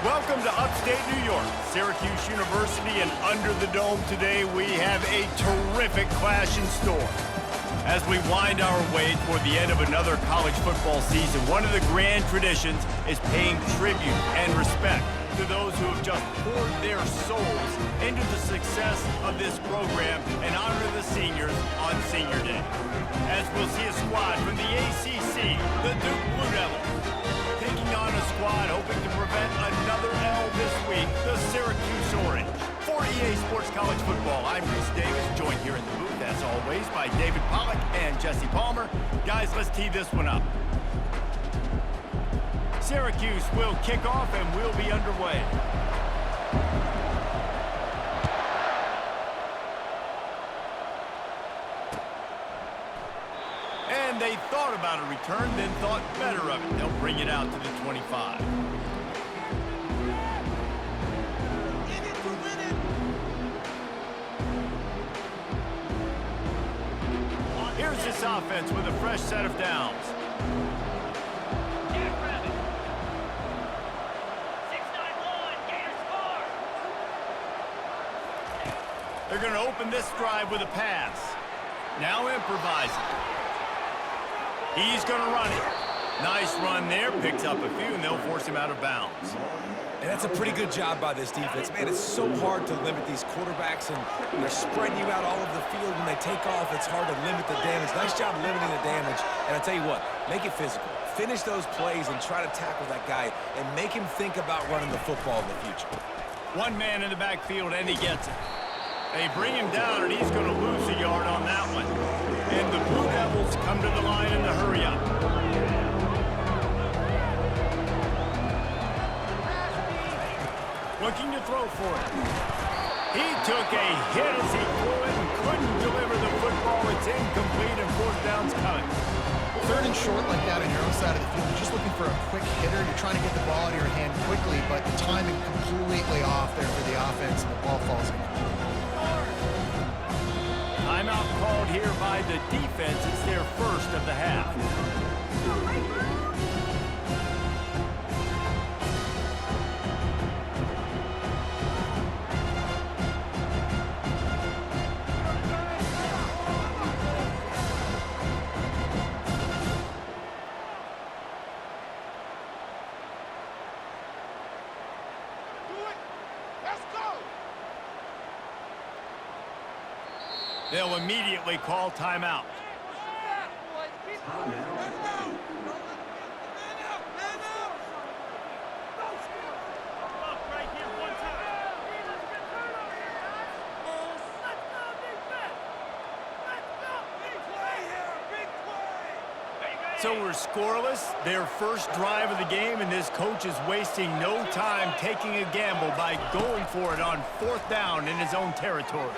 Welcome to upstate New York, Syracuse University, and under the dome today we have a terrific clash in store. As we wind our way toward the end of another college football season, one of the grand traditions is paying tribute and respect to those who have just poured their souls into the success of this program and honor the seniors on Senior Day. As we'll see a squad from the ACC, the Duke Blue Devils, taking on a squad hoping to prevent another L this week, the Syracuse Orange. For EA Sports College Football, I'm Reese Davis, joined here in the booth, as always, by David Pollack and Jesse Palmer. Guys, let's tee this one up. Syracuse will kick off and we'll be underway. And they thought about a return, then thought better of it. They'll bring it out to the 25. Here's this offense with a fresh set of downs. They're going to open this drive with a pass. Now improvising. He's going to run it. Nice run there. Picks up a few, and they'll force him out of bounds. And that's a pretty good job by this defense. Man, it's so hard to limit these quarterbacks, and they're spreading you out all over the field. When they take off, it's hard to limit the damage. Nice job limiting the damage. And I tell you what, make it physical. Finish those plays and try to tackle that guy and make him think about running the football in the future. One man in the backfield, and he gets it. They bring him down, and he's going to lose a yard on that one. And the Blue Devils come to the line in the hurry-up. Looking to throw for it. He took a hit as he threw it and couldn't deliver the football. It's incomplete, and fourth down's coming. Third and short like that on your own side of the field, you're just looking for a quick hitter. You're trying to get the ball out of your hand quickly, but the timing completely off there for the offense, and the ball falls in. Timeout called here by the defense. It's their first of the half. They'll immediately call timeout. So we're scoreless, their first drive of the game, and this coach is wasting no time taking a gamble by going for it on fourth down in his own territory.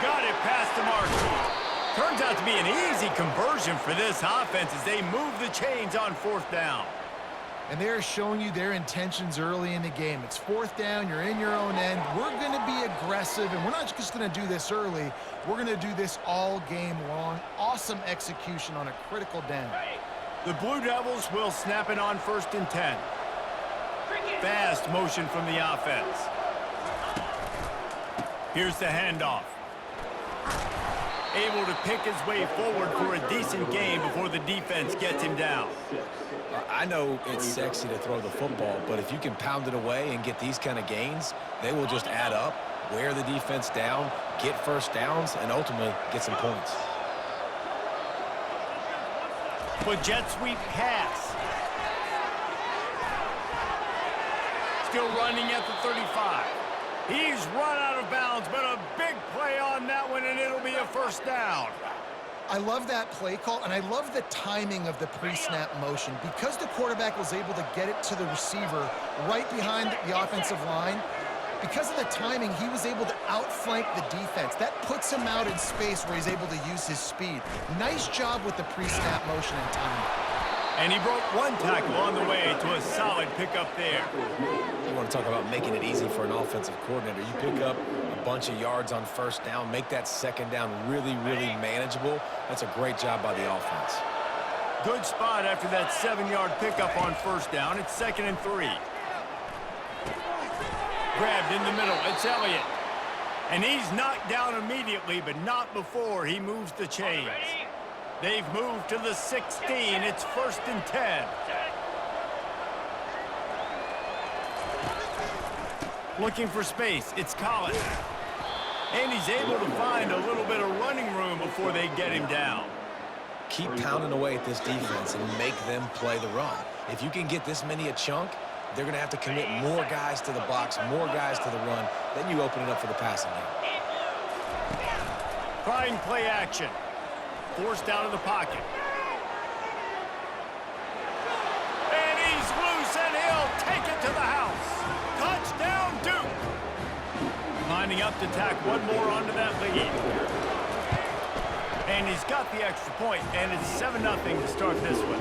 Got it past the marker. Turns out to be an easy conversion for this offense as they move the chains on fourth down. And they're showing you their intentions early in the game. It's fourth down, you're in your own end. We're going to be aggressive, and we're not just going to do this early. We're going to do this all game long. Awesome execution on a critical down. The Blue Devils will snap it on 1st and 10. Fast motion from the offense. Here's the handoff. Able to pick his way forward for a decent gain before the defense gets him down. I know it's sexy to throw the football, but if you can pound it away and get these kind of gains, they will just add up, wear the defense down, get first downs, and ultimately get some points. But jet sweep pass. Still running at the 35. He's run out of bounds, but a big play on that one, and it'll be a first down. I love that play call, and I love the timing of the pre-snap motion. Because the quarterback was able to get it to the receiver right behind the offensive line, because of the timing, he was able to outflank the defense. That puts him out in space where he's able to use his speed. Nice job with the pre-snap motion and timing. And he broke one tackle on the way to a solid pickup there. You want to talk about making it easy for an offensive coordinator. You pick up a bunch of yards on first down, make that second down really, really manageable. That's a great job by the offense. Good spot after that 7-yard pickup on first down. It's 2nd and 3. grabbed in the middle. It's Elliott. And he's knocked down immediately, but not before he moves the chains. They've moved to the 16. It's 1st and 10. Looking for space. It's Collins. And he's able to find a little bit of running room before they get him down. Keep pounding away at this defense and make them play the run. If you can get this many a chunk, they're going to have to commit more guys to the box, more guys to the run. Then you open it up for the passing game. Trying play action. Forced out of the pocket. And he's loose, and he'll take it to the house. Touchdown, Duke. Lining up to tack one more onto that lead. And he's got the extra point, and it's 7-0 to start this one.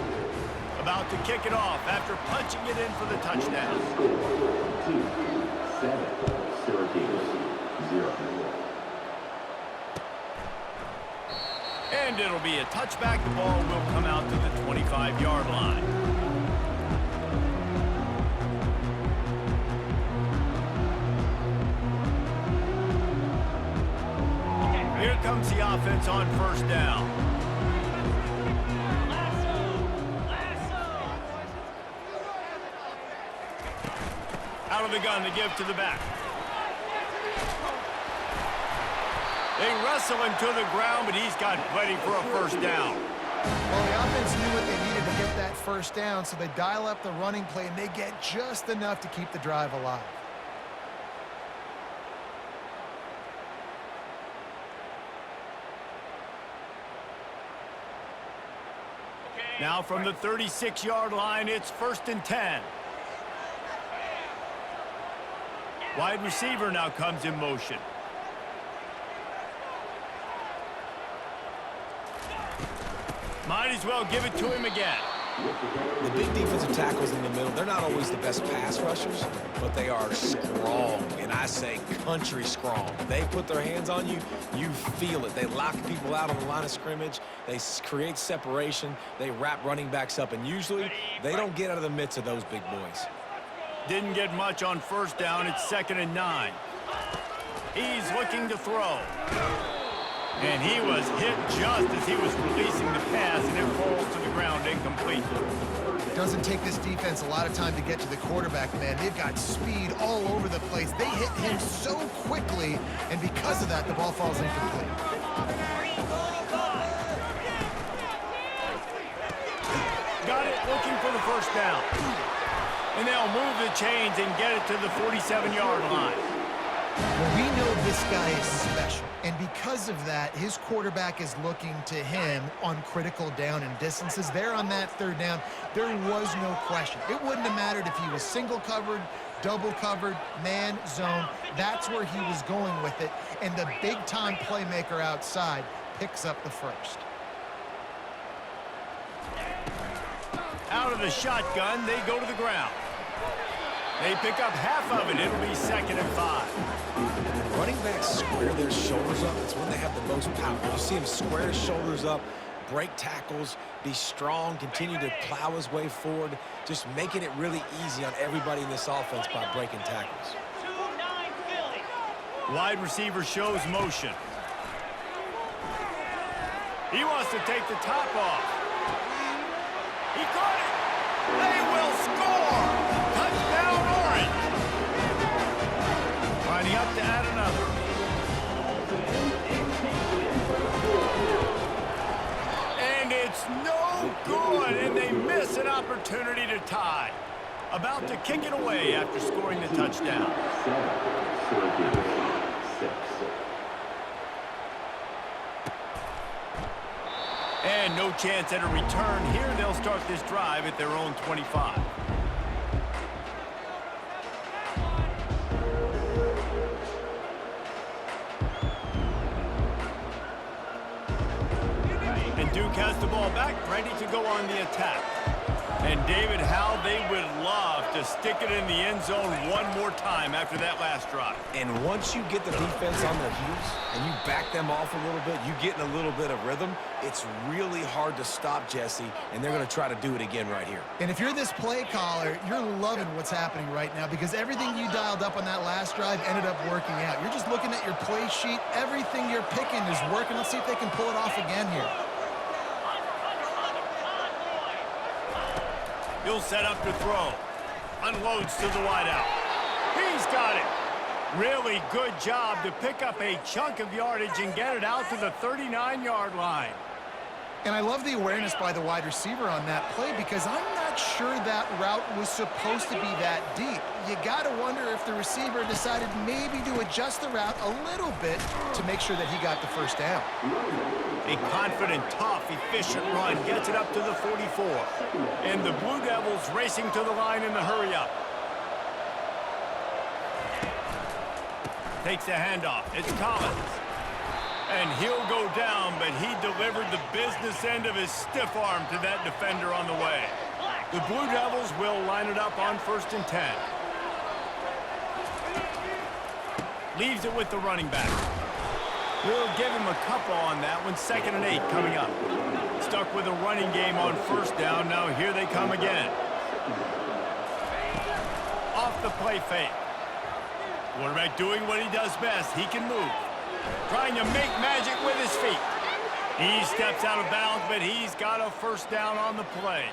About to kick it off after punching it in for the touchdown. 2-7, Syracuse 0. And it'll be a touchback. The ball will come out to the 25-yard line. Here comes the offense on 1st down. Out of the gun to give to the back. They wrestle him to the ground, but he's got plenty for a 1st down. Well, the offense knew what they needed to get that 1st down, so they dial up the running play, and they get just enough to keep the drive alive. Now from the 36-yard line, it's 1st and 10. Wide receiver now comes in motion. Might as well give it to him again. The big defensive tackles in the middle, they're not always the best pass rushers, but they are strong, and I say country strong. They put their hands on you, you feel it. They lock people out on the line of scrimmage. They create separation. They wrap running backs up, and usually they don't get out of the midst of those big boys. Didn't get much on 1st down. It's 2nd and 9. He's looking to throw. And he was hit just as he was releasing the pass, and it falls to the ground incomplete. It doesn't take this defense a lot of time to get to the quarterback, man. They've got speed all over the place. They hit him so quickly, and because of that, the ball falls incomplete. Got it, looking for the 1st down. And they'll move the chains and get it to the 47-yard line. Well, we know this guy is special, and because of that, his quarterback is looking to him on critical down and distances. There on that 3rd down, there was no question. It wouldn't have mattered if he was single covered, double covered, man, zone. That's where he was going with it, and the big-time playmaker outside picks up the 1st. Out of the shotgun, they go to the ground. They pick up half of it. It'll be 2nd and 5. Running backs square their shoulders up. It's when they have the most power. You see him square his shoulders up, break tackles, be strong, continue to plow his way forward, just making it really easy on everybody in this offense by breaking tackles. Wide receiver shows motion. He wants to take the top off. He caught it. They will score. Touchdown, Orange. Lining up to add another. And it's no good, and they miss an opportunity to tie. About to kick it away after scoring the touchdown. 7, Syracuse 6. And no chance at a return here. They'll start this drive at their own 25. And Duke has the ball back, ready to go on the attack. And David, how they would love enough to stick it in the end zone one more time after that last drive. And once you get the defense on their heels and you back them off a little bit, you get in a little bit of rhythm, it's really hard to stop, Jesse, and they're going to try to do it again right here. And if you're this play caller, you're loving what's happening right now because everything you dialed up on that last drive ended up working out. You're just looking at your play sheet. Everything you're picking is working. Let's see if they can pull it off again here. He'll set up to throw. Unloads to the wideout. He's got it. Really good job to pick up a chunk of yardage and get it out to the 39-yard line. And I love the awareness by the wide receiver on that play because I'm not sure that route was supposed to be that deep. You got to wonder if the receiver decided maybe to adjust the route a little bit to make sure that he got the first down. A confident, tough, efficient run gets it up to the 44. And the Blue Devils racing to the line in the hurry-up. Takes the handoff. It's Collins. And he'll go down, but he delivered the business end of his stiff arm to that defender on the way. The Blue Devils will line it up on 1st and 10. Leaves it with the running back. We'll give him a couple on that one. 2nd and 8 coming up. Stuck with a running game on 1st down. Now here they come again. Off the play fake. Quarterback doing what he does best. He can move. Trying to make magic with his feet. He steps out of bounds, but he's got a 1st down on the play.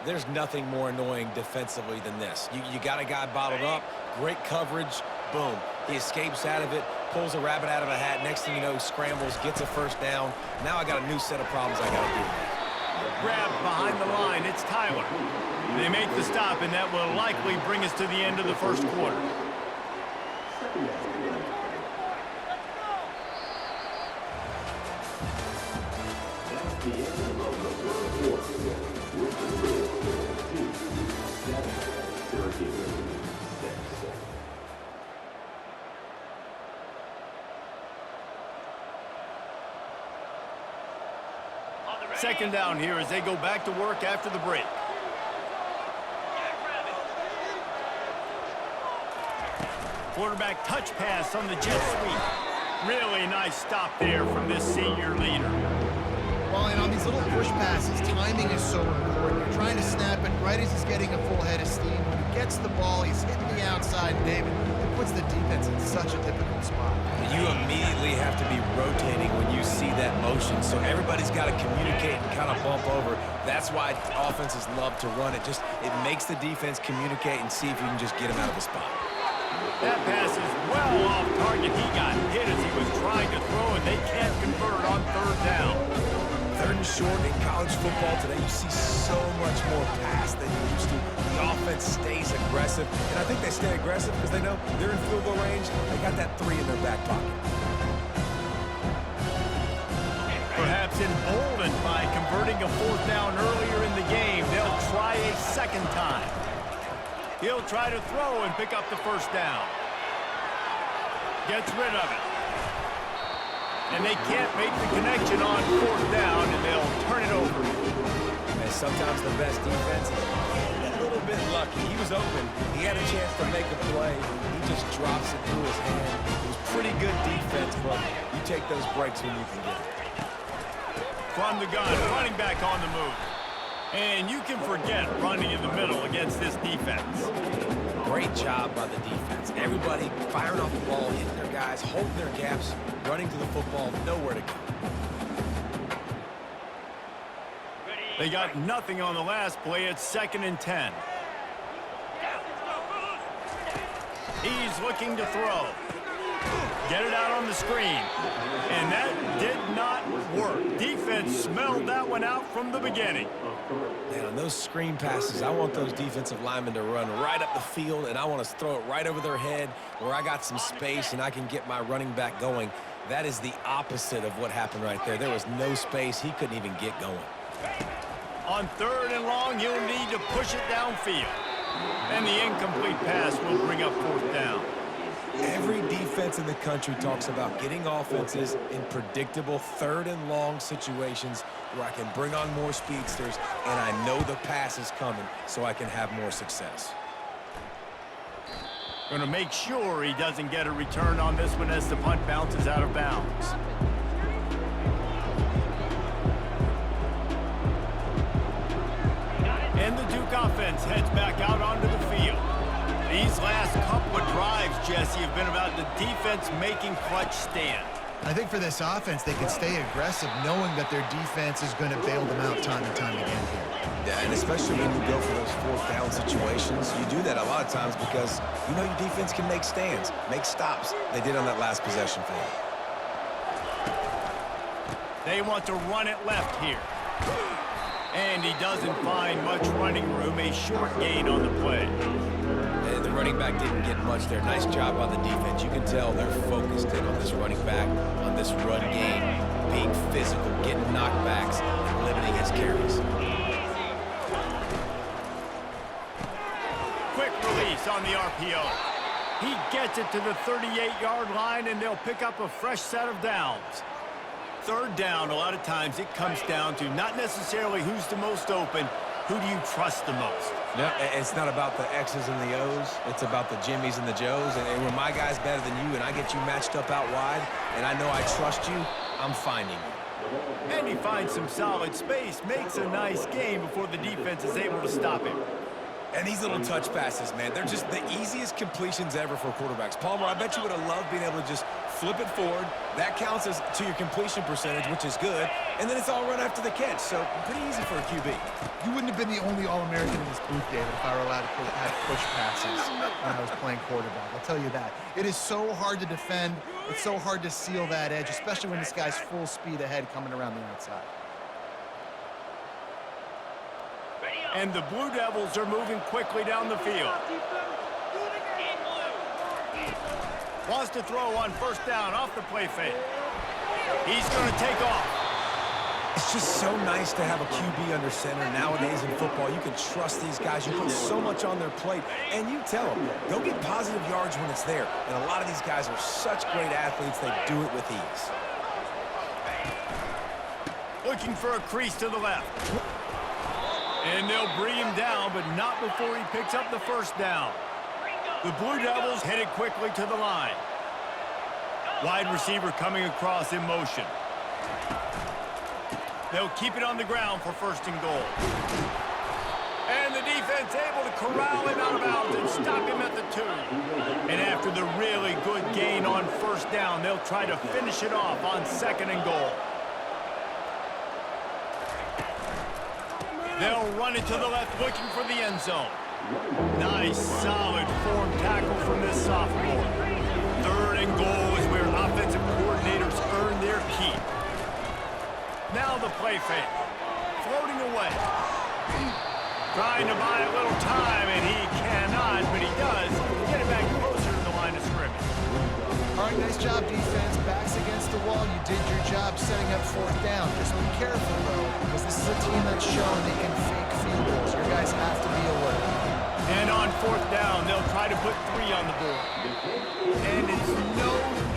There's nothing more annoying defensively than this. You got a guy bottled up, great coverage, boom. He escapes out of it, pulls a rabbit out of a hat. Next thing you know, scrambles, gets a 1st down. Now I got a new set of problems I got to deal with. Grabbed behind the line, it's Tyler. They make the stop, and that will likely bring us to the end of the 1st quarter. Second down here as they go back to work after the break. Quarterback touch pass on the jet sweep. Really nice stop there from this senior leader. Well, and on these little push passes, timing is so important. You're trying to snap it right as he's getting a full head of steam. When he gets the ball, he's hitting the outside, David. It puts the defense in such a difficult spot. You immediately have to be rotating when you see that motion, so everybody's got to communicate and kind of bump over. That's why offenses love to run it. It makes the defense communicate and see if you can just get him out of the spot. That pass is well off target. He got hit as he was trying to throw, and they can't convert on 3rd down. 3rd and short in college football today, you see so much more pass than you used to. The offense stays aggressive, and I think they stay aggressive because they know they're in field goal range. They got that 3 in their back pocket. Perhaps emboldened by converting a 4th down earlier in the game, they'll try a 2nd time. He'll try to throw and pick up the 1st down. Gets rid of it. And they can't make the connection on 4th down, and they'll turn it over. And sometimes the best defense is a little bit lucky. He was open. He had a chance to make a play. He just drops it through his hand. It was pretty good defense, but you take those breaks when you can get it. From the gun, running back on the move. And you can forget running in the middle against this defense. Great job by the defense. Everybody firing off the ball, hitting their guys, holding their gaps, running to the football, nowhere to go. They got nothing on the last play. It's 2nd and 10. He's looking to throw. Get it out on the screen. And that did not work. Defense smelled that one out from the beginning. Man, on those screen passes, I want those defensive linemen to run right up the field, and I want to throw it right over their head where I got some space and I can get my running back going. That is the opposite of what happened right there. There was no space. He couldn't even get going. On 3rd and long, he'll need to push it downfield. And the incomplete pass will bring up 4th down. Every defense in the country talks about getting offenses in predictable 3rd and long situations where I can bring on more speedsters and I know the pass is coming so I can have more success. Going to make sure he doesn't get a return on this one as the punt bounces out of bounds. And the Duke offense heads back out onto the field. These last couple of drives, Jesse, have been about the defense making clutch stand. I think for this offense, they can stay aggressive knowing that their defense is going to bail them out time and time again here. Yeah, and especially when you go for those fourth down situations, you do that a lot of times because you know your defense can make stands, make stops. They did on that last possession for you. They want to run it left here. And he doesn't find much running room, a short gain on the play. And the running back didn't get much there. Nice job on the defense. You can tell they're focused in on this running back, on this run game, being physical, getting knockbacks, and limiting his carries. Quick release on the RPO. He gets it to the 38-yard line, and they'll pick up a fresh set of downs. Third down, a lot of times it comes down to not necessarily who's the most open, who do you trust the most? Yeah, it's not about the X's and the O's. It's about the Jimmies and the Joes. And when my guy's better than you and I get you matched up out wide and I know I trust you, I'm finding you. And he finds some solid space, makes a nice game before the defense is able to stop him. And these little touch passes, man, they're just the easiest completions ever for quarterbacks. Palmer, I bet you would have loved being able to just flip it forward. That counts as to your completion percentage, which is good. And then it's all run after the catch, so pretty easy for a QB. You wouldn't have been the only All-American in this booth, David, if I were allowed to have push passes when I was playing quarterback. I'll tell you that. It is so hard to defend. It's so hard to seal that edge, especially when this guy's full speed ahead coming around the outside. And the Blue Devils are moving quickly down the field. Wants to throw on first down off the play fake. He's going to take off. It's just so nice to have a QB under center nowadays in football. You can trust these guys. You put so much on their plate, and you tell them they'll get positive yards when it's there. And a lot of these guys are such great athletes, they do it with ease. Looking for a crease to the left. And they'll bring him down, but not before he picks up the first down. The Blue Devils headed quickly to the line. Wide receiver coming across in motion. They'll keep it on the ground for first and goal. And the defense able to corral him out of bounds and stop him at the 2. And after the really good gain on first down, they'll try to finish it off on second and goal. They'll run it to the left, looking for the end zone. Nice, solid form tackle from this sophomore. Third and goal is where offensive coordinators earn their keep. Now the play fake. Floating away. Trying to buy a little time, and he cannot, but he does get it back closer to the line of scrimmage. All right, nice job, defense. Backs against the wall. You did your job setting up fourth down. Just be careful, though, because this is a team that's shown they can fake field goals. Your guys have to be alert. And on fourth down, they'll try to put 3 on the board. And it's no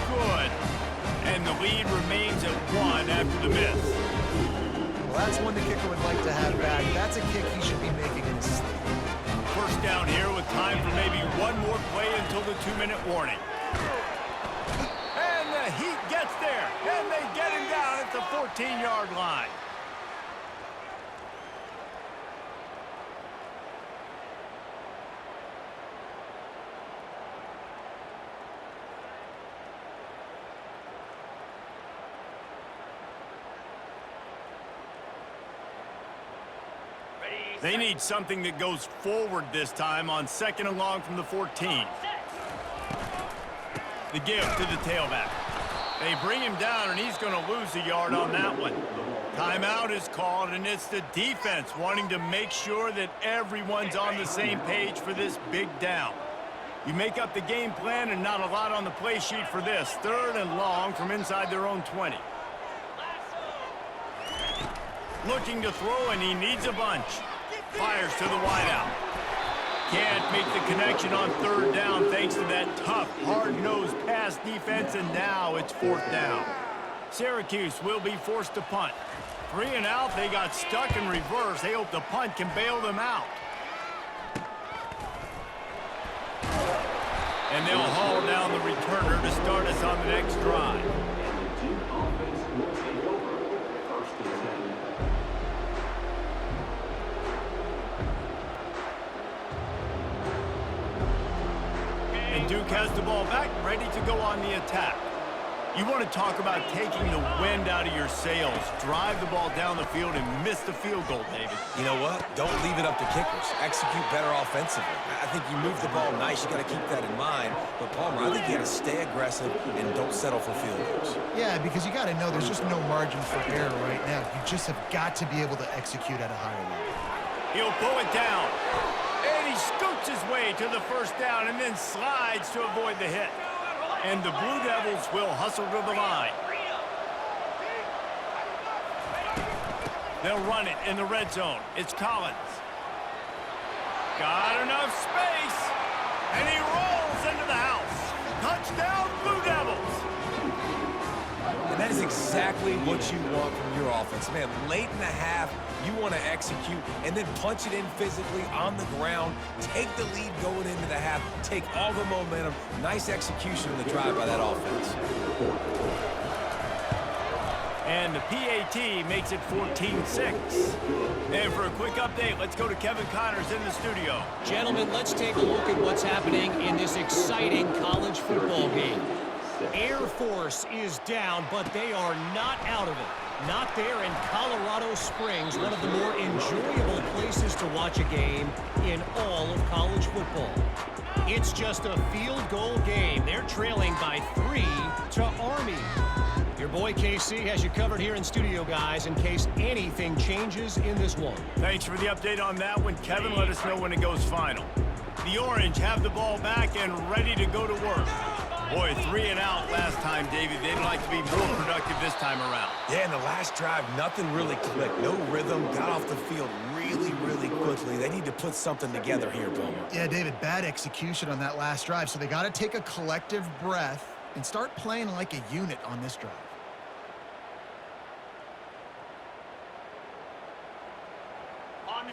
good. And the lead remains at 1 after the miss. Well, that's one the kicker would like to have back. That's a kick he should be making in his sleep. First down here with time for maybe one more play until the 2-minute warning. And the Heat gets there, and they get him down at the 14-yard line. They need something that goes forward this time on second and long from the 14. The give to the tailback. They bring him down, and he's going to lose a yard on that one. Timeout is called, and it's the defense wanting to make sure that everyone's on the same page for this big down. You make up the game plan and not a lot on the play sheet for this. Third and long from inside their own 20. Looking to throw, and he needs a bunch. Fires to the wideout. Can't make the connection on third down thanks to that tough, hard-nosed pass defense, and now it's fourth down. Syracuse will be forced to punt. 3 and out, they got stuck in reverse. They hope the punt can bail them out. And they'll haul down the returner to start us on the next drive. And the Duke offense will take over. First and 10. And Duke has the ball back, ready to go on the attack. You want to talk about taking the wind out of your sails. Drive the ball down the field and miss the field goal, David. You know what? Don't leave it up to kickers. Execute better offensively. I think you move the ball nice. You got to keep that in mind. But, Palmer, I think you got to stay aggressive and don't settle for field goals. Yeah, because you got to know there's just no margin for error right now. You just have got to be able to execute at a higher level. He'll pull it down. And he scoots his way to the first down and then slides to avoid the hit. And the Blue Devils will hustle to the line. They'll run it in the red zone. It's Collins. Got enough space. And he rolls into the house. Touchdown, Blue Devils. And that is exactly what you want from your offense. Man, late in the half, you want to execute and then punch it in physically on the ground. Take the lead going into the half. Take all the momentum. Nice execution in the drive by that offense. And the PAT makes it 14-6. And for a quick update, let's go to Kevin Connors in the studio. Gentlemen, let's take a look at what's happening in this exciting college football game. Air Force is down, but they are not out of it. Not there in Colorado Springs, one of the more enjoyable places to watch a game in all of college football. It's just a field goal game. They're trailing by 3 to Army. Your boy KC has you covered here in studio, guys, in case anything changes in this one. Thanks for the update on that one, Kevin. Let us know when it goes final. The Orange have the ball back and ready to go to work. Boy, 3 and out last time, David. They'd like to be more productive this time around. Yeah, in the last drive, nothing really clicked. No rhythm, got off the field really quickly. They need to put something together here, Palmer. Yeah, David, bad execution on that last drive, so they got to take a collective breath and start playing like a unit on this drive.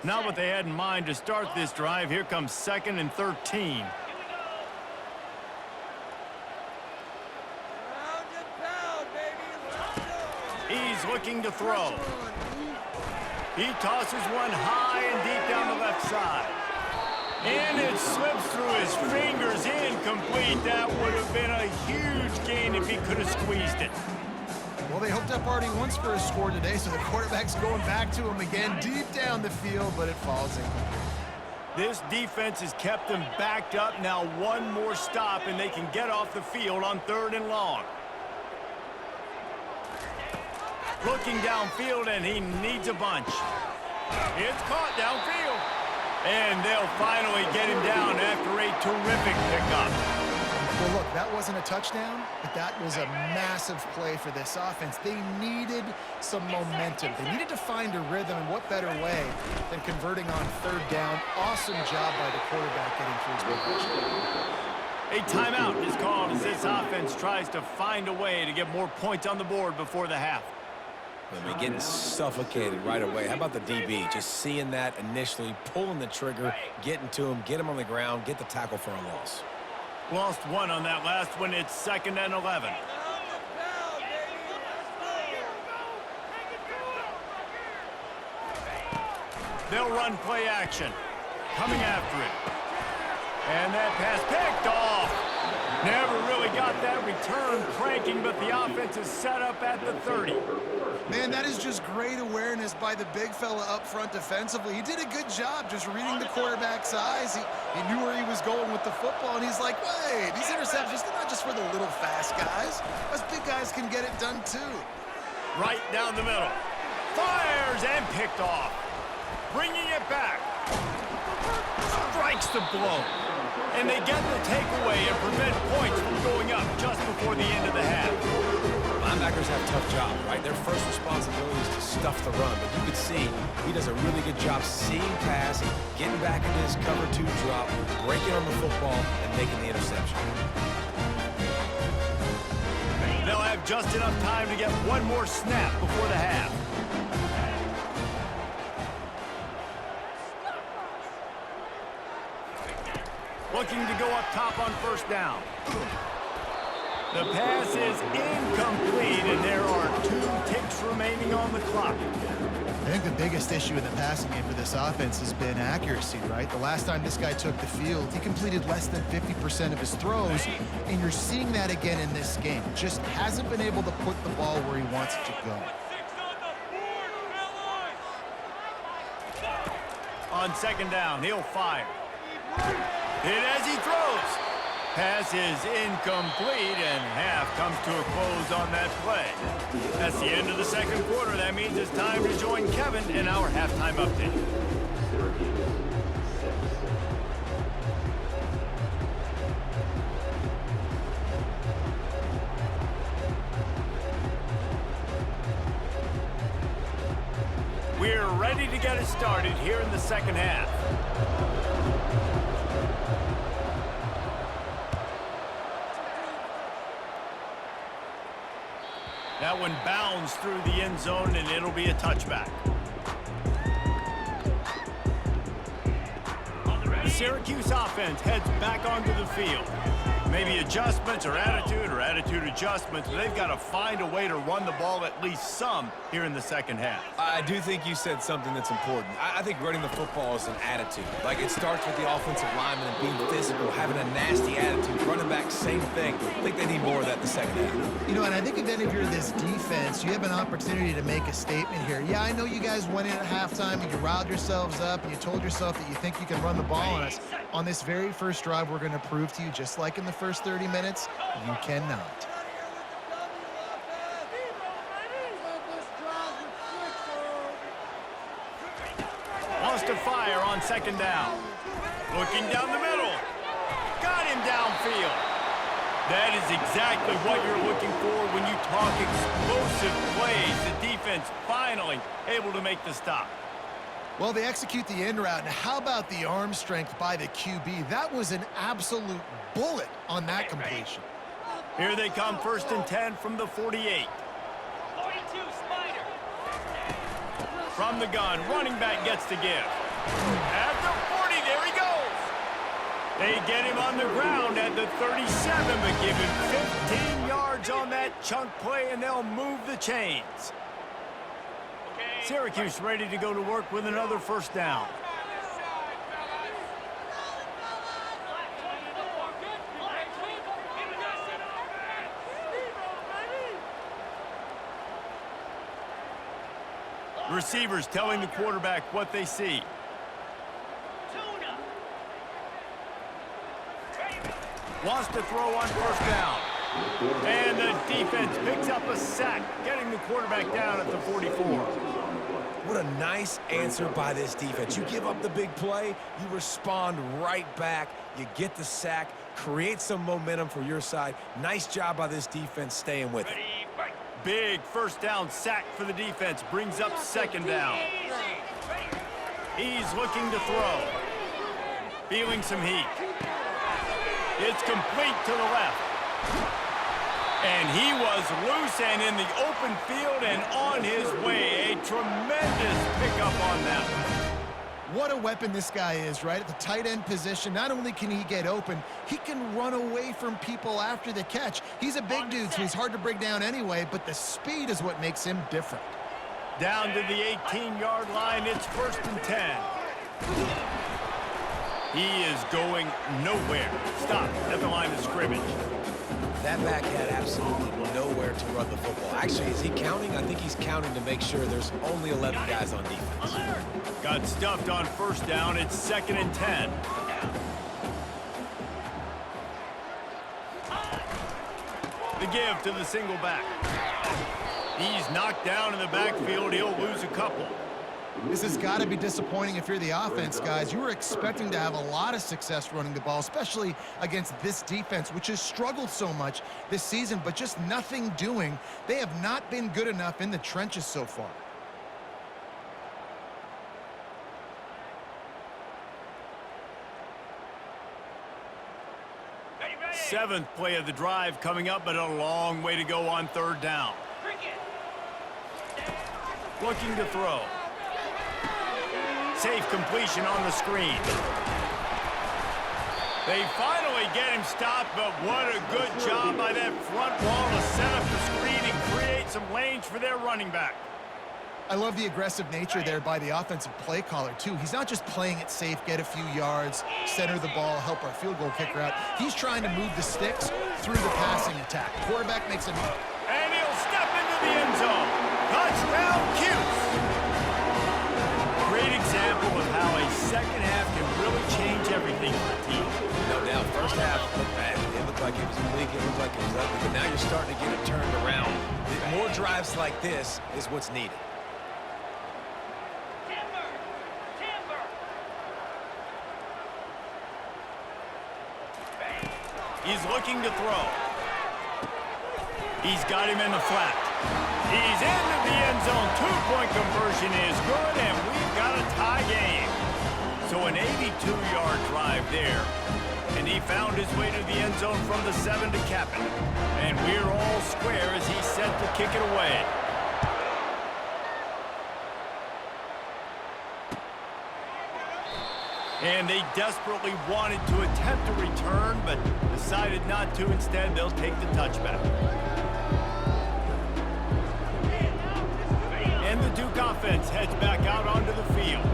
Not what they had in mind to start this drive. Here comes 2nd and 13. He's looking to throw. He tosses one high and deep down the left side. And it slips through his fingers, incomplete. That would have been a huge gain if he could have squeezed it. Well, they hooked up already once for a score today, so the quarterback's going back to him again deep down the field, but it falls incomplete. This defense has kept them backed up. Now one more stop, and they can get off the field on 3rd and long. Looking downfield, and he needs a bunch. It's caught downfield. And they'll finally get him down after a terrific pickup. Well, look, that wasn't a touchdown, but that was a massive play for this offense. They needed some momentum. They needed to find a rhythm, and what better way than converting on 3rd down. Awesome job by the quarterback getting through his progression. A timeout is called as this offense tries to find a way to get more points on the board before the half. They're getting suffocated right away. How about the DB? Just seeing that initially, pulling the trigger, getting to him, get him on the ground, get the tackle for a loss. Lost one on that last one. It's 2nd and 11. They'll run play action. Coming after it. And that pass picked off. Never really got that return cranking, but the offense is set up at the 30. Man, that is just great awareness by the big fella up front defensively. He did a good job just reading the quarterback's eyes. He knew where he was going with the football, and he's like, wait, these interceptions, they're not just for the little fast guys. Us big guys can get it done too. Right down the middle. Fires and picked off. Bringing it back. Strikes the blow. And they get the takeaway and prevent points from going up just before the end of the half. Linebackers have a tough job, right? Their first responsibility is to stuff the run, but you can see he does a really good job seeing pass, getting back into his cover 2 drop, breaking on the football, and making the interception. They'll have just enough time to get one more snap before the half. Looking to go up top on first down. The pass is incomplete, and there are 2 ticks remaining on the clock. I think the biggest issue in the passing game for this offense has been accuracy, right? The last time this guy took the field, he completed less than 50% of his throws, and you're seeing that again in this game. Just hasn't been able to put the ball where he wants it to go. On second down, he'll fire. Hit as he throws. Pass is incomplete, and half comes to a close on that play. That's the end of the second quarter. That means it's time to join Kevin in our halftime update. Syracuse 6. We're ready to get it started here in the second half. That one bounds through the end zone, and it'll be a touchback. The Syracuse offense heads back onto the field. Maybe adjustments or attitude adjustments, but they've got to find a way to run the ball at least some here in the second half. I do think you said something that's important. I think running the football is an attitude. Like, it starts with the offensive lineman and being physical, having a nasty attitude. Running back, same thing. I think they need more of that in the second half. You know, and I think if you're this defense, you have an opportunity to make a statement here. Yeah, I know you guys went in at halftime and you riled yourselves up and you told yourself that you think you can run the ball on us. On this very first drive, we're going to prove to you, just like in the first 30 minutes, you cannot. Wants to fire on second down. Looking down the middle. Got him downfield. That is exactly what you're looking for when you talk explosive plays. The defense finally able to make the stop. Well, they execute the end route, and how about the arm strength by the QB? That was an absolute bullet on that completion. Here they come, 1st and 10 from the 48. 42 Spider. From the gun, running back gets to give. At the 40, there he goes. They get him on the ground at the 37, but give him 15 yards on that chunk play, and they'll move the chains. Syracuse ready to go to work with another first down. Receivers telling the quarterback what they see. Wants to throw on first down. And the defense picks up a sack, getting the quarterback down at the 44. What a nice answer by this defense. You give up the big play, you respond right back, you get the sack, create some momentum for your side. Nice job by this defense staying with it. Big first down sack for the defense, brings up second down. He's looking to throw. Feeling some heat. It's complete to the left. And he was loose and in the open field and on his way. A tremendous pickup on that one. What a weapon this guy is, right? At the tight end position, not only can he get open, he can run away from people after the catch. He's a big dude, so he's hard to bring down anyway, but the speed is what makes him different. Down to the 18-yard line, it's 1st and 10. He is going nowhere. Stop at the line of scrimmage. That back had absolutely nowhere to run the football. Actually, is he counting? I think he's counting to make sure there's only 11 guys on defense. Got stuffed on first down. It's 2nd and 10. The give to the single back. He's knocked down in the backfield. He'll lose a couple. This has got to be disappointing if you're the offense, guys. You were expecting to have a lot of success running the ball, especially against this defense, which has struggled so much this season, but just nothing doing. They have not been good enough in the trenches so far. Seventh play of the drive coming up, but a long way to go on third down. Looking to throw. Safe completion on the screen. They finally get him stopped, but what a good job by that front wall to set up the screen and create some lanes for their running back. I love the aggressive nature there by the offensive play caller, too. He's not just playing it safe, get a few yards, center the ball, help our field goal kicker out. He's trying to move the sticks through the passing attack. Quarterback makes a move. And he'll step into the end zone. Touchdown, Cuse. Great example of how a second half can really change everything for a team. No doubt, first half looked bad. It looked like it was bleak, it looked like it was ugly, but now you're starting to get it turned around. More drives like this is what's needed. He's looking to throw. He's got him in the flat. He's into the end zone. Two-point conversion is good, and we've got a tie game. So an 82-yard drive there. And he found his way to the end zone from the 7 to cap it. And we're all square as he's set to kick it away. And they desperately wanted to attempt a return, but decided not to. Instead, they'll take the touchback. And the Duke offense heads back out onto the field.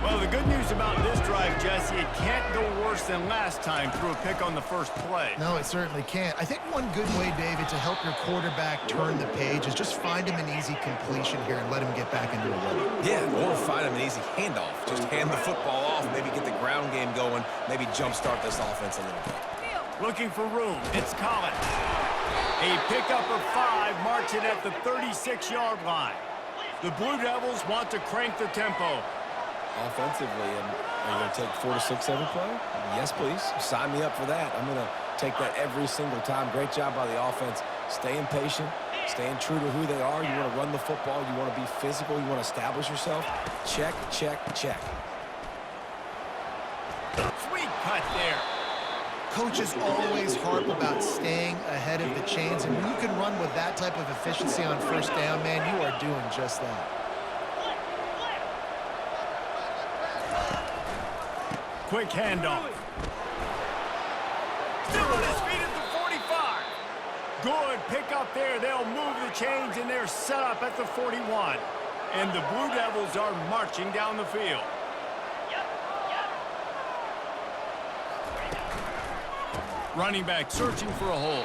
Well, the good news about this drive, Jesse, it can't go worse than last time through a pick on the first play. No, it certainly can't. I think one good way, David, to help your quarterback turn the page is just find him an easy completion here and let him get back into a rhythm. Yeah, or find him an easy handoff. Just hand the football off, maybe get the ground game going, maybe jumpstart this offense a little bit. Looking for room, it's Collins. A pickup of 5, marks it at the 36-yard line. The Blue Devils want to crank the tempo. Offensively, and are you going to take 4 to 6 every play? Yes, please. Sign me up for that. I'm going to take that every single time. Great job by the offense. Staying patient, staying true to who they are. You want to run the football. You want to be physical. You want to establish yourself. Check, check, check. Sweet cut there. Coaches always harp about staying ahead of the chains, and when you can run with that type of efficiency on first down, man, you are doing just that. Quick handoff. Still on his feet at the 45. Good pick up there. They'll move the chains, and they're set up at the 41. And the Blue Devils are marching down the field. Running back searching for a hole.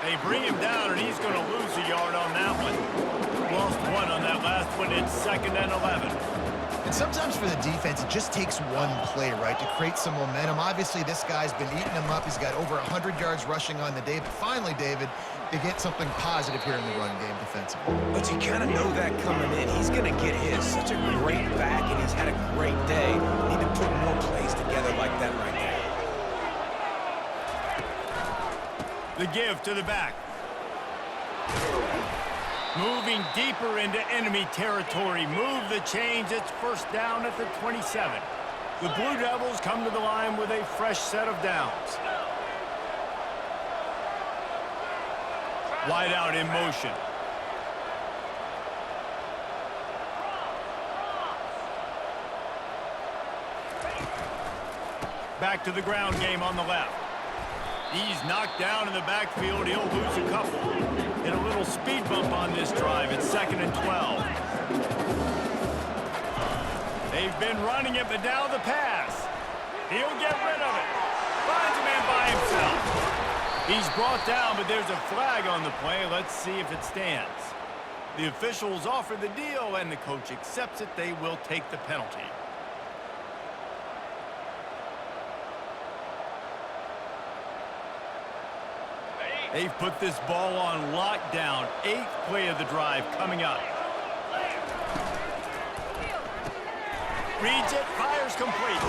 They bring him down, and he's going to lose a yard on that one. Lost 1 on that last one. It's 2nd and 11. And sometimes for the defense, it just takes one play, right, to create some momentum. Obviously, this guy's been eating them up. He's got over 100 yards rushing on the day. But finally, David, they get something positive here in the run game defensively. But you kind of know that coming in. He's going to get his. Such a great back, and he's had a great day. Need to put more plays together like that right now. The give to the back. Moving deeper into enemy territory. Move the chains. It's first down at the 27. The Blue Devils come to the line with a fresh set of downs. Wide out in motion. Back to the ground game on the left. He's knocked down in the backfield. He'll lose a couple. Hit a little speed bump on this drive. It's 2nd and 12. They've been running it, but now the pass. He'll get rid of it. Finds a man by himself. He's brought down, but there's a flag on the play. Let's see if it stands. The officials offer the deal, and the coach accepts it. They will take the penalty. They've put this ball on lockdown. 8th play of the drive coming up. Reads it, fires complete.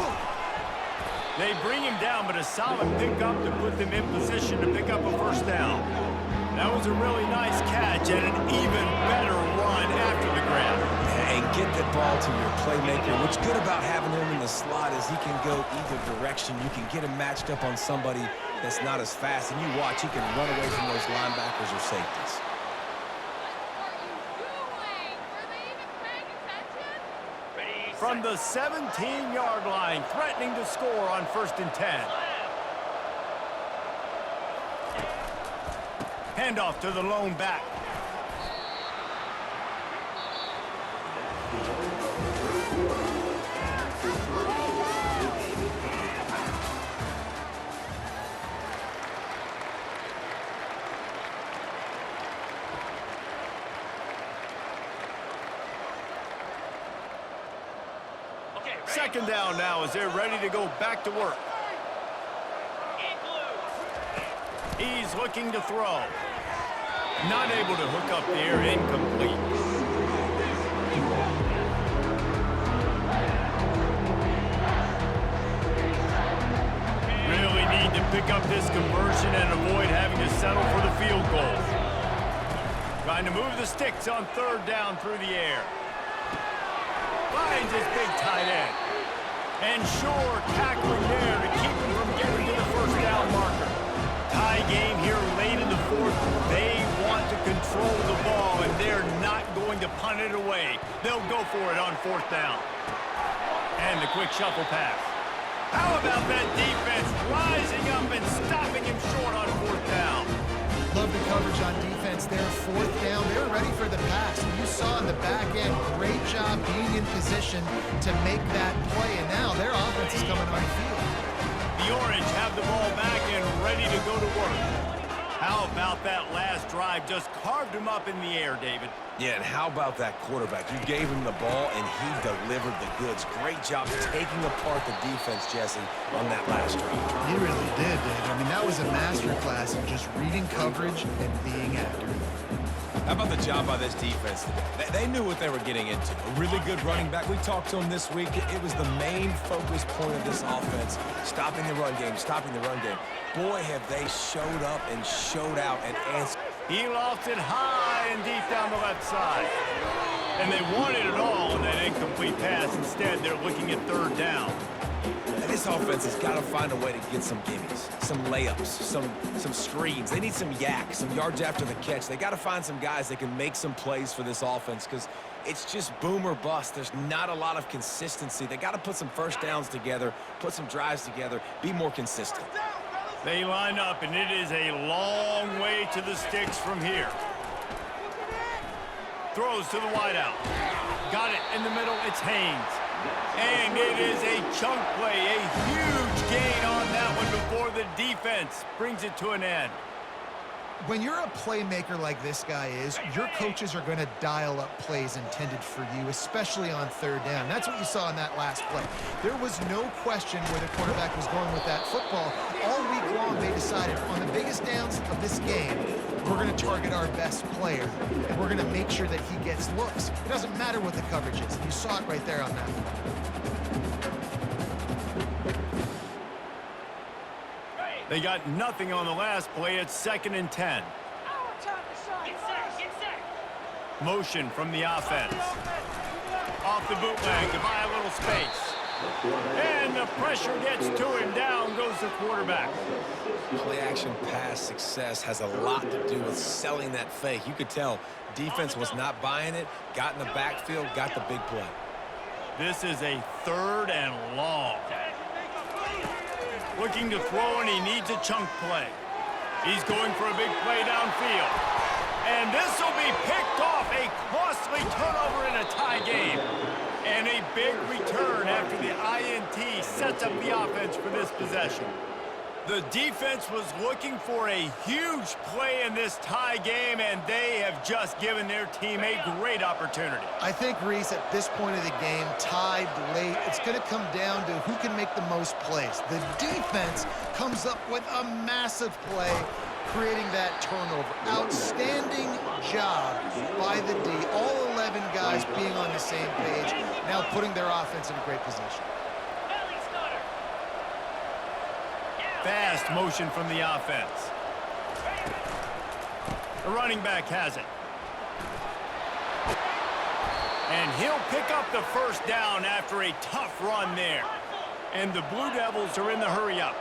They bring him down, but a solid pickup to put them in position to pick up a first down. That was a really nice catch and an even better run after the grab. And get the ball to your playmaker. What's good about having him in the slot is he can go either direction. You can get him matched up on somebody that's not as fast, and you watch, he can run away from those linebackers or safeties. From the 17-yard line, threatening to score on 1st and 10. Handoff to the lone back. Second down now as they're ready to go back to work. He's looking to throw. Not able to hook up there, incomplete. Really need to pick up this conversion and avoid having to settle for the field goal. Trying to move the sticks on third down through the air. Finds his big tight end. And sure, tackling there to keep him from getting to the first down marker. Tie game here late in the fourth. They want to control the ball, and they're not going to punt it away. They'll go for it on fourth down. And the quick shuffle pass. How about that defense rising up and stopping him short on fourth down? Love the coverage on defense there. Fourth down, they were ready for the pass. And you saw in the back end, great job being in position to make that play. And now their offense is coming on the field. The Orange have the ball back and ready to go to work. How about that last drive? Just carved him up in the air, David. Yeah, and how about that quarterback? You gave him the ball, and he delivered the goods. Great job taking apart the defense, Jesse, on that last drive. He really did, Dave. I mean, that was a masterclass in just reading coverage and being accurate. How about the job by this defense today? They knew what they were getting into. A really good running back. We talked to him this week. It was the main focus point of this offense, stopping the run game, stopping the run game. Boy, have they showed up and showed out and answered. He lost it high and deep down the left side. And they wanted it all on that incomplete pass. Instead, they're looking at third down. And this offense has got to find a way to get some gimmies, some layups, some screens. They need some yak, some yards after the catch. They got to find some guys that can make some plays for this offense because it's just boom or bust. There's not a lot of consistency. They got to put some first downs together, put some drives together, be more consistent. They line up, and it is a long way to the sticks from here. Throws to the wideout. Got it in the middle. It's Haynes. And it is a chunk play, a huge gain on that one before the defense brings it to an end. When you're a playmaker like this guy is, your coaches are going to dial up plays intended for you, especially on third down. That's what you saw in that last play. There was no question where the quarterback was going with that football. All week long, they decided on the biggest downs of this game, we're going to target our best player, and we're going to make sure that he gets looks. It doesn't matter what the coverage is. You saw it right there on that one. They got nothing on the last play. It's 2nd and 10. Get set. Motion from the offense. Off the bootleg to buy a little space. And the pressure gets to him. Down goes the quarterback. Play action pass success has a lot to do with selling that fake. You could tell defense was not buying it, got in the backfield, got the big play. This is a 3rd and long. Looking to throw, and he needs a chunk play. He's going for a big play downfield. And this will be picked off. A costly turnover in a tie game. And a big return after the INT sets up the offense for this possession. The defense was looking for a huge play in this tie game, and they have just given their team a great opportunity. I think, Reese, at this point of the game, tied late, it's going to come down to who can make the most plays. The defense comes up with a massive play, creating that turnover. Outstanding job by the D. All 11 guys being on the same page, now putting their offense in a great position. Fast motion from the offense. The running back has it. And he'll pick up the first down after a tough run there. And the Blue Devils are in the hurry-up.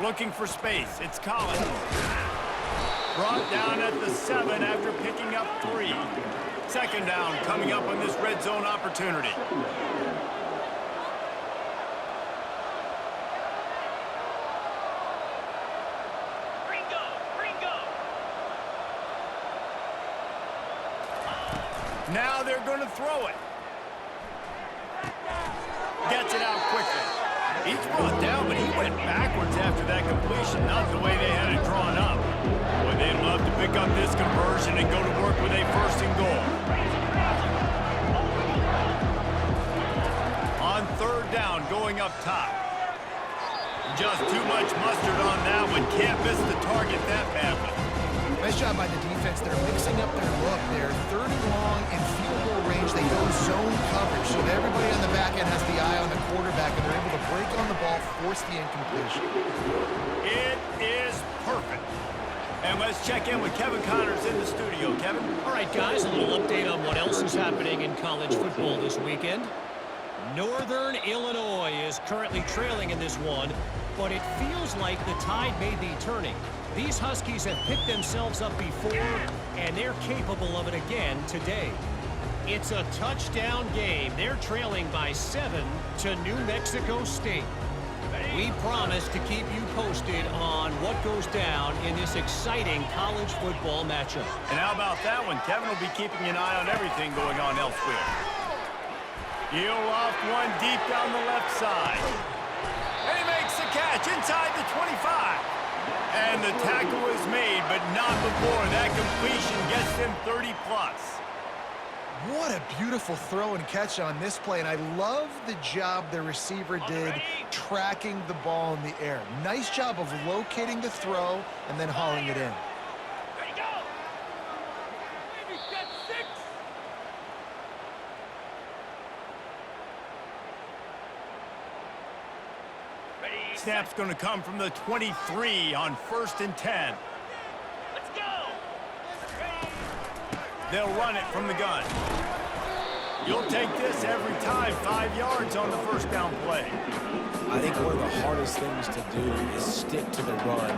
Looking for space. It's Collins. Brought down at the 7 after picking up 3. Second down coming up on this red zone opportunity. Now they're going to throw it. Gets it out quickly. He's brought down, but he went backwards after that completion, not the way they had it drawn up. Boy, they'd love to pick up this conversion and go to work with a first and goal. On third down, going up top. Just too much mustard on that one. Can't miss the target that badly. Nice job by the defense. They're mixing up their look. They're third and long in field goal range. They go zone coverage, so that everybody on the back end has the eye on the quarterback, and they're able to break on the ball, force the incompletion. It is perfect. And let's check in with Kevin Connors in the studio. Kevin? All right, guys, a little update on what else is happening in college football this weekend. Northern Illinois is currently trailing in this one, but it feels like the tide may be turning. These Huskies have picked themselves up before, and they're capable of it again today. It's a touchdown game. They're trailing by 7 to New Mexico State. We promise to keep you posted on what goes down in this exciting college football matchup. And how about that one? Kevin will be keeping an eye on everything going on elsewhere. He'll loft one deep down the left side. And he makes the catch inside the 25. And the tackle is made, but not before that completion gets him 30+. What a beautiful throw and catch on this play, and I love the job the receiver did tracking the ball in the air. Nice job of locating the throw and then hauling it in. Snap's going to come from the 23 on 1st and 10. Let's go. They'll run it from the gun. You'll take this every time. 5 yards on the first down play. I think one of the hardest things to do is stick to the run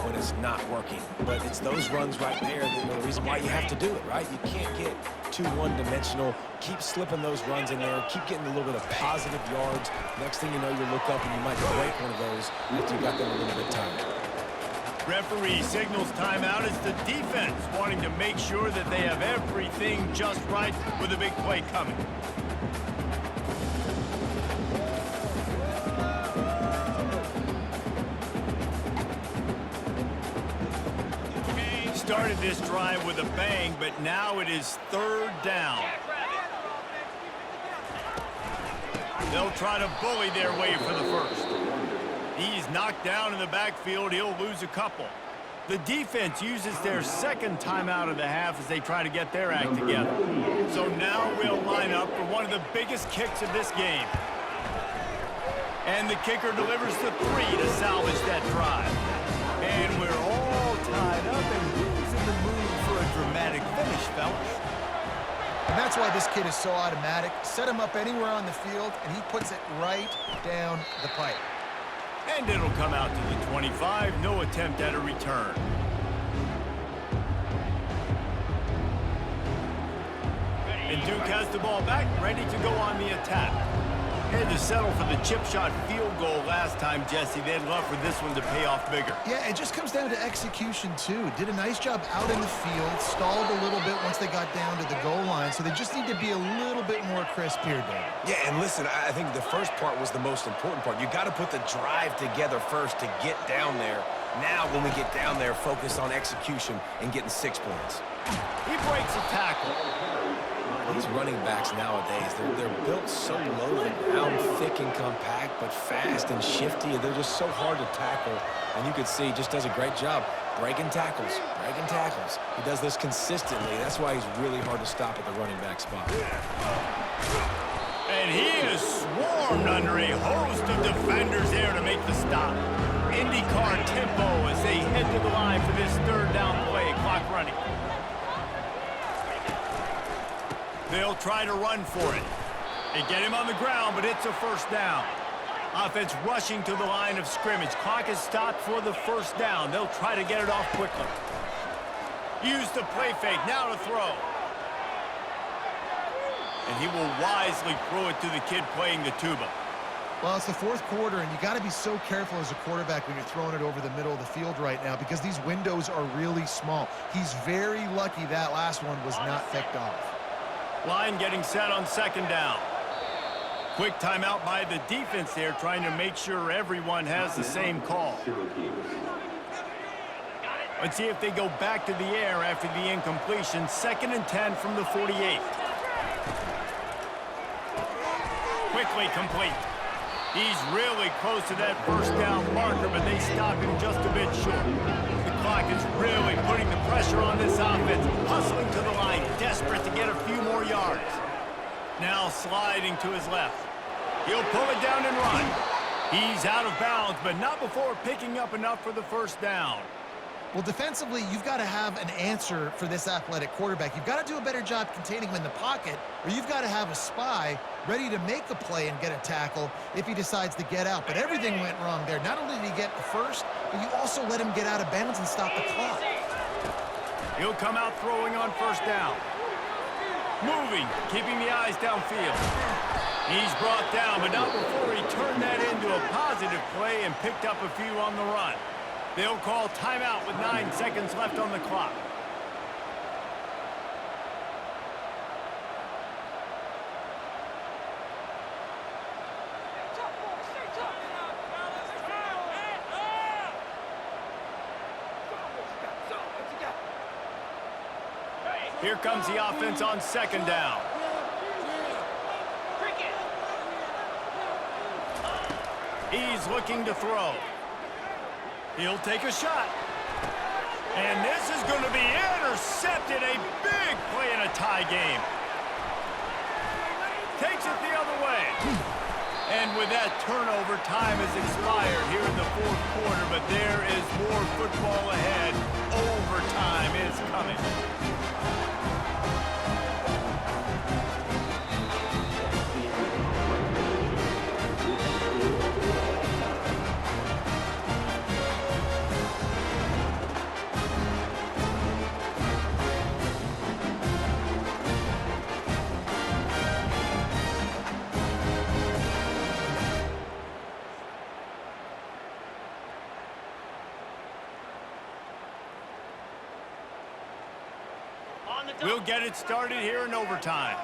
when it's not working. But it's those runs right there that are the reason why you have to do it, right? You can't get too one-dimensional. Keep slipping those runs in there. Keep getting a little bit of positive yards. Next thing you know, you look up and you might break one of those after you got them a little bit tired. Referee signals timeout as the defense wanting to make sure that they have everything just right with a big play coming. Started this drive with a bang, but now it is third down. They'll try to bully their way for the first. He's knocked down in the backfield. He'll lose a couple. The defense uses their second timeout of the half as they try to get their act together. So now we'll line up for one of the biggest kicks of this game. And the kicker delivers the 3 to salvage that drive. And we're all tied up, and who's in the mood for a dramatic finish, fellas? And that's why this kid is so automatic. Set him up anywhere on the field, and he puts it right down the pipe. And it'll come out to the 25. No attempt at a return. And Duke has the ball back, ready to go on the attack. Had to settle for the chip shot field goal last time, Jesse. They'd love for this one to pay off bigger. Yeah, it just comes down to execution, too. Did a nice job out in the field, stalled a little bit once they got down to the goal line, so they just need to be a little bit more crisp here, Dave. Yeah, and listen, I think the first part was the most important part. You got to put the drive together first to get down there. Now, when we get down there, focus on execution and getting 6 points. He breaks a tackle. These running backs nowadays, they're built so low and down, thick and compact, but fast and shifty. They're just so hard to tackle. And you can see he just does a great job breaking tackles, breaking tackles. He does this consistently. That's why he's really hard to stop at the running back spot. And he is swarmed under a host of defenders there to make the stop. IndyCar tempo as they head to the line for this third down play. Clock running. They'll try to run for it. They get him on the ground, but it's a first down. Offense rushing to the line of scrimmage. Clock is stopped for the first down. They'll try to get it off quickly. Use the play fake. Now to throw. And he will wisely throw it to the kid playing the tuba. Well, it's the fourth quarter, and you got to be so careful as a quarterback when you're throwing it over the middle of the field right now because these windows are really small. He's very lucky that last one was not picked off. Line getting set on second down. Quick timeout by the defense there, trying to make sure everyone has the same call. Let's see if they go back to the air after the incompletion. 2nd and 10 from the 48. Quickly complete. He's really close to that first down marker, but they stop him just a bit short. The clock is really putting the pressure on this offense, hustling to the line, desperate to get a few more yards. Now sliding to his left. He'll pull it down and run. He's out of bounds, but not before picking up enough for the first down. Well, defensively, you've got to have an answer for this athletic quarterback. You've got to do a better job containing him in the pocket, or you've got to have a spy ready to make a play and get a tackle if he decides to get out. But everything went wrong there. Not only did he get the first, but you also let him get out of bounds and stop the clock. He'll come out throwing on first down. Moving, keeping the eyes downfield. He's brought down, but not before he turned that into a positive play and picked up a few on the run. They'll call timeout with 9 seconds left on the clock. Here comes the offense on second down. He's looking to throw. He'll take a shot. And this is going to be intercepted. A big play in a tie game. Takes it the other way. And with that turnover, time has expired here in the fourth quarter, but there is more football ahead. Overtime is coming. We'll get it started here in overtime.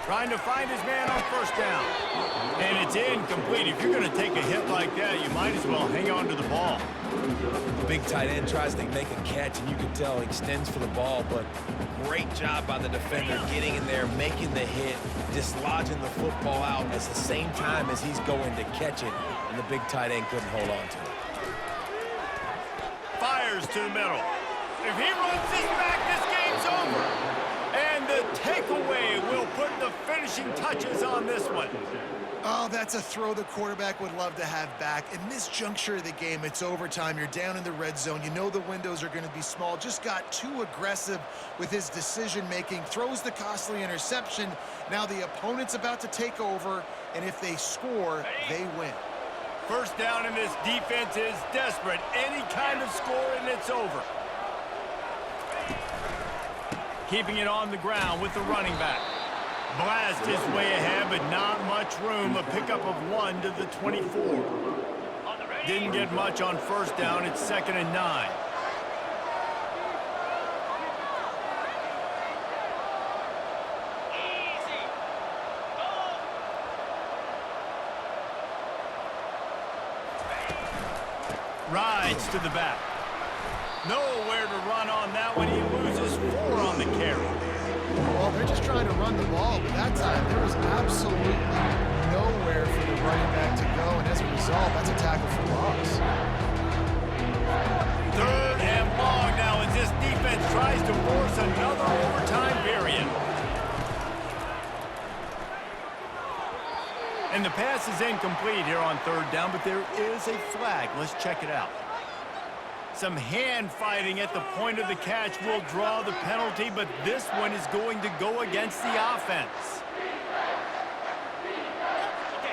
Trying to find his man on first down. And it's incomplete. If you're going to take a hit like that, you might as well hang on to the ball. The big tight end tries to make a catch, and you can tell he extends for the ball, but great job by the defender getting in there, making the hit, dislodging the football out at the same time as he's going to catch it, and the big tight end couldn't hold on to it. Fires to the middle. If he runs this back, this game's over. And the takeaway will put the finishing touches on this one. Oh, that's a throw the quarterback would love to have back. In this juncture of the game, it's overtime. You're down in the red zone. You know the windows are going to be small. Just got too aggressive with his decision-making. Throws the costly interception. Now the opponent's about to take over, and if they score, they win. First down, and this defense is desperate. Any kind of score, and it's over. Keeping it on the ground with the running back. Blast his way ahead, but not much room. A pickup of 1 to the 24. Didn't get much on first down. It's 2nd and 9. Rides to the back. Nowhere to run on that one. He loses 4 on the carry. Well, they're just trying to run the ball, but that time there was absolutely nowhere for the running back to go, and as a result, that's a tackle for loss. 3rd and long now as this defense tries to force another overtime period. And the pass is incomplete here on 3rd down, but there is a flag. Let's check it out. Some hand fighting at the point of the catch will draw the penalty, but this one is going to go against the offense.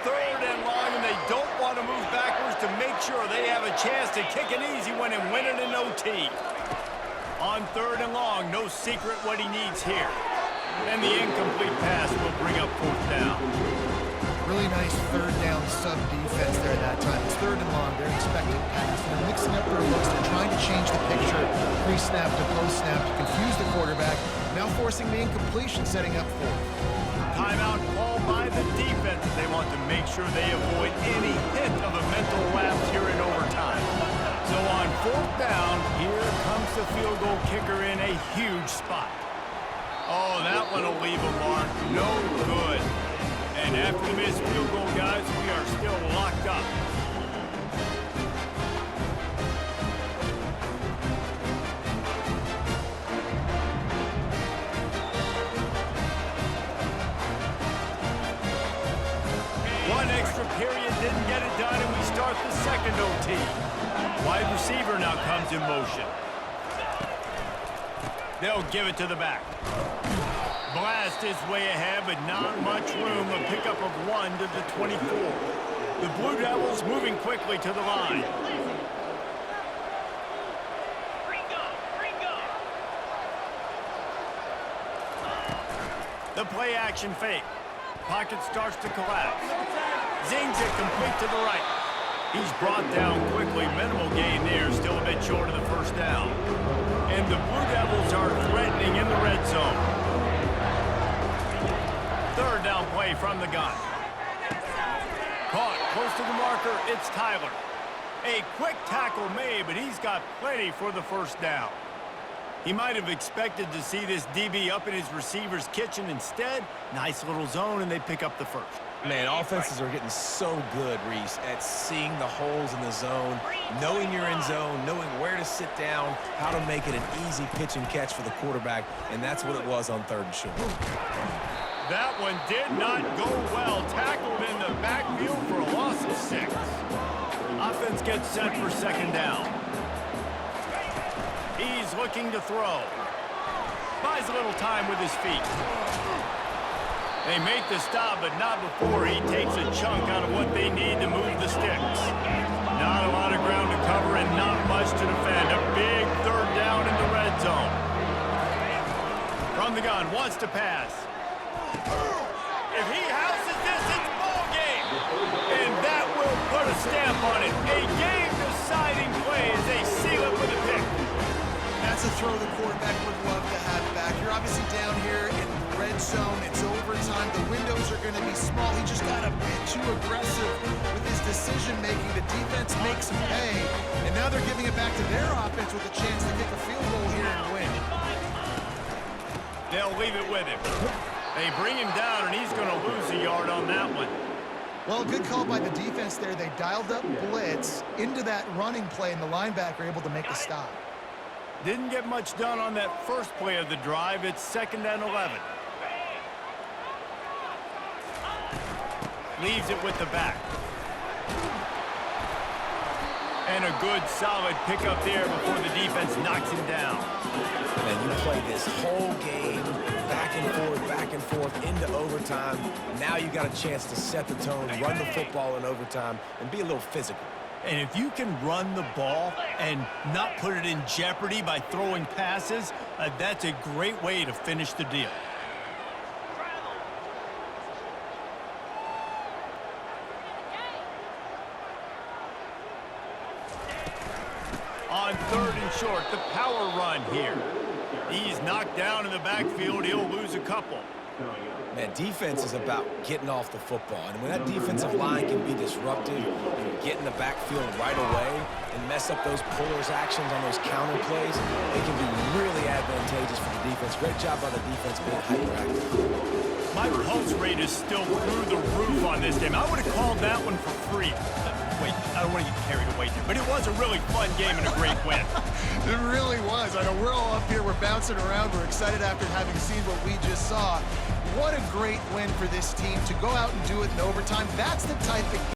Third and long, and they don't want to move backwards to make sure they have a chance to kick an easy one and win it in OT. On third and long, no secret what he needs here. And the incomplete pass will bring up fourth down. Really nice third down sub defense there that time. It's third and long. They're expecting pass. They're mixing up their looks. They're trying to change the picture pre-snap to post-snap to confuse the quarterback. Now forcing the incompletion, setting up fourth. Timeout called by the defense. They want to make sure they avoid any hint of a mental lapse here in overtime. So on fourth down, here comes the field goal kicker in a huge spot. Oh, that one will leave a mark. No good. And after the missed field goal, guys, we are still locked up. One extra period didn't get it done, and we start the second OT. Wide receiver now comes in motion. They'll give it to the back. Blast his way ahead, but not much room. A pickup of 1 to the 24. The Blue Devils moving quickly to the line. The play action fake. Pocket starts to collapse. Zings it complete to the right. He's brought down quickly. Minimal gain there. Still a bit short of the first down. And the Blue Devils are threatening in the red zone. Third down play from the gun. Caught close to the marker. It's Tyler. A quick tackle made, but he's got plenty for the first down. He might have expected to see this DB up in his receiver's kitchen. Instead, nice little zone, and they pick up the first. Man, offenses are getting so good, Reese, at seeing the holes in the zone, knowing you're in zone, knowing where to sit down, how to make it an easy pitch and catch for the quarterback, and that's what it was on third and short. That one did not go well. Tackled in the backfield for a loss of 6. Offense gets set for second down. He's looking to throw. Buys a little time with his feet. They make the stop, but not before he takes a chunk out of what they need to move the sticks. Not a lot of ground to cover and not much to defend. A big third down in the red zone. From the gun, wants to pass. If he houses this, it's ball game. And that will put a stamp on it. A game-deciding play as they seal it with a pick. That's a throw the quarterback would love to have back. You're obviously down here in the red zone. It's overtime. The windows are going to be small. He just got a bit too aggressive with his decision-making. The defense makes him pay. And now they're giving it back to their offense with a chance to kick a field goal here and win. They'll leave it with him. They bring him down, and he's going to lose a yard on that one. Well, good call by the defense there. They dialed up blitz into that running play, and the linebacker able to make the stop. Didn't get much done on that first play of the drive. It's 2nd and 11. Leaves it with the back. And a good, solid pickup there before the defense knocks him down. And you play this whole game back and forth into overtime. Now you got a chance to set the tone, run the football in overtime, and be a little physical. And if you can run the ball and not put it in jeopardy by throwing passes, that's a great way to finish the deal. On third and short, the power run here. He's knocked down in the backfield. He'll lose a couple. Man, defense is about getting off the football. And when that defensive line can be disruptive and get in the backfield right away and mess up those pullers actions on those counter plays, it can be really advantageous for the defense. Great job by the defense being hyperactive. My pulse rate is still through the roof on this game. I would have called that one for free. Wait, I don't want to get carried away there, but it was a really fun game and a great win. It really was. I know we're all up here, we're bouncing around, we're excited after having seen what we just saw. What a great win for this team to go out and do it in overtime. That's the type of